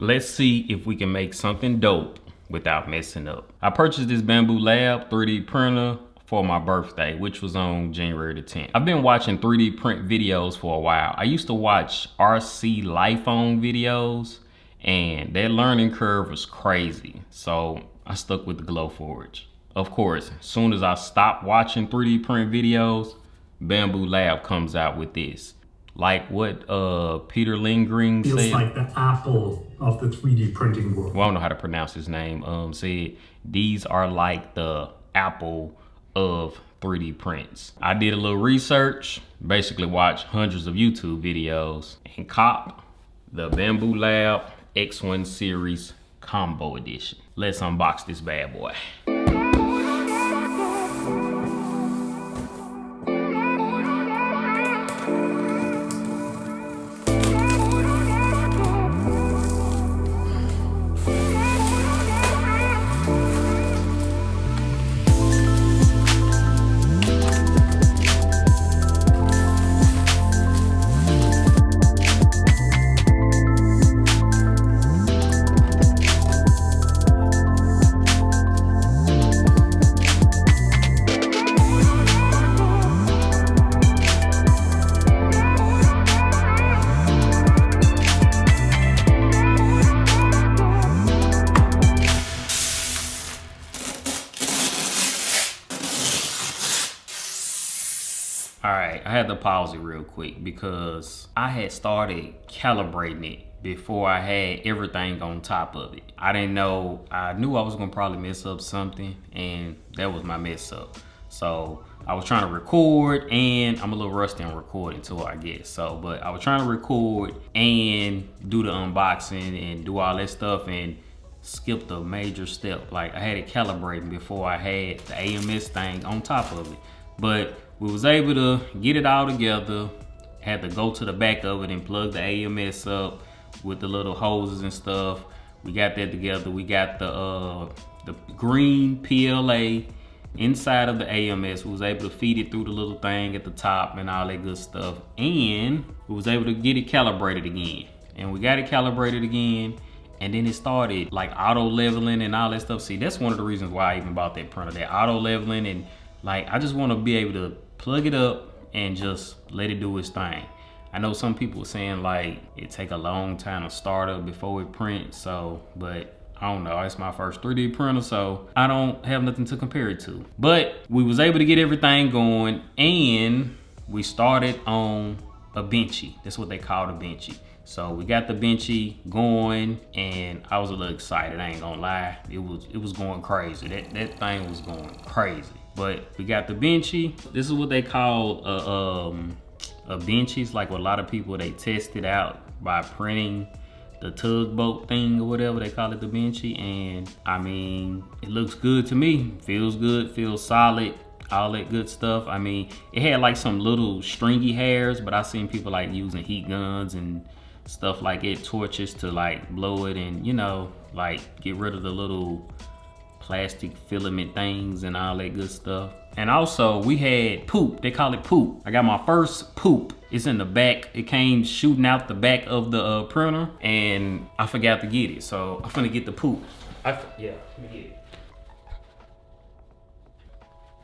Let's see if we can make something dope without messing up. I purchased this Bambu Lab 3D printer for my birthday, which was on January the 10th. I've been watching 3D print videos for a while. I used to watch RC Lifephone videos and that learning curve was crazy. So I stuck with the Glowforge. Of course, as soon as I stopped watching 3D print videos, Bambu Lab comes out with this. Like what Peter Lindgren said. Feels like the Apple of the 3D printing world. Well, I don't know how to pronounce his name. Said these are like the Apple of 3D prints. I did a little research, basically watched hundreds of YouTube videos and cop the Bambu Lab X1 series combo edition. Let's unbox this bad boy. All right, I had to pause it real quick because I had started calibrating it before I had everything on top of it. I didn't know, I knew I was gonna probably mess up something and that was my mess up. So I was trying to record and I'm a little rusty on recording too, I guess. So, but I was trying to record and do the unboxing and do all that stuff and skipped a major step. Like I had it calibrating before I had the AMS thing on top of it. But we was able to get it all together. Had to go to the back of it and plug the AMS up with the little hoses and stuff. We got that together. We got the green PLA inside of the AMS. We was able to feed it through the little thing at the top and all that good stuff. And we was able to get it calibrated again. And we got it calibrated again. And then it started like auto leveling and all that stuff. See, that's one of the reasons why I even bought that printer, that auto leveling. And like, I just want to be able to plug it up and just let it do its thing. I know some people were saying like it take a long time to start up before it prints. So, but I don't know, it's my first 3D printer, so I don't have nothing to compare it to. But we was able to get everything going and we started on a benchy. That's what they call the benchy. So we got the benchy going and I was a little excited, I ain't gonna lie. It was going crazy. That thing was going crazy. But we got the benchy. This is what they call a benchy. It's like what a lot of people, they test it out by printing the tugboat thing or whatever they call it, the benchy. And I mean, it looks good to me. Feels good, feels solid, all that good stuff. I mean, it had like some little stringy hairs, but I seen people like using heat guns and stuff like it, torches to like blow it and, you know, like get rid of the little plastic filament things and all that good stuff. And also we had poop, they call it poop. I got my first poop. It's in the back. It came shooting out the back of the printer and I forgot to get it. So I'm gonna get the poop. Yeah, let me get it.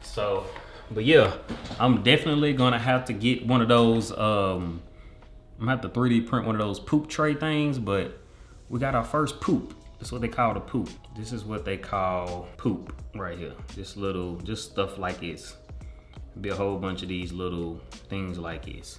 So, but yeah, I'm definitely gonna have to get one of those, I'm gonna have to 3D print one of those poop tray things, but we got our first poop. That's what they call the poop. This is what they call poop right here. This little, just stuff like this. Be a whole bunch of these little things like this.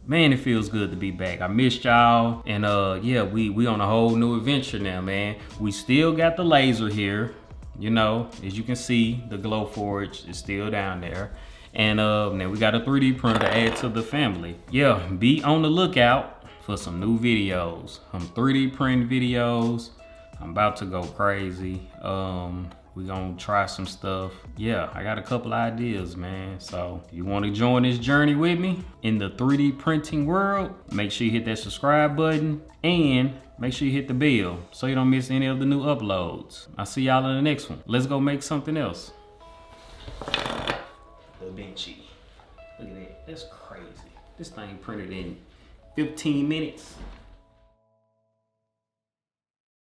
Man, it feels good to be back. I missed y'all. And yeah, we on a whole new adventure now, man. We still got the laser here. You know, as you can see, the Glowforge is still down there. And now we got a 3D printer to add to the family. Yeah, be on the lookout for some new videos. Some 3D print videos. I'm about to go crazy. We're gonna try some stuff. Yeah, I got a couple ideas, man. So if you wanna join this journey with me in the 3D printing world, make sure you hit that subscribe button and make sure you hit the bell so you don't miss any of the new uploads. I'll see y'all in the next one. Let's go make something else. The benchy. Look at that, that's crazy. This thing printed in 15 minutes.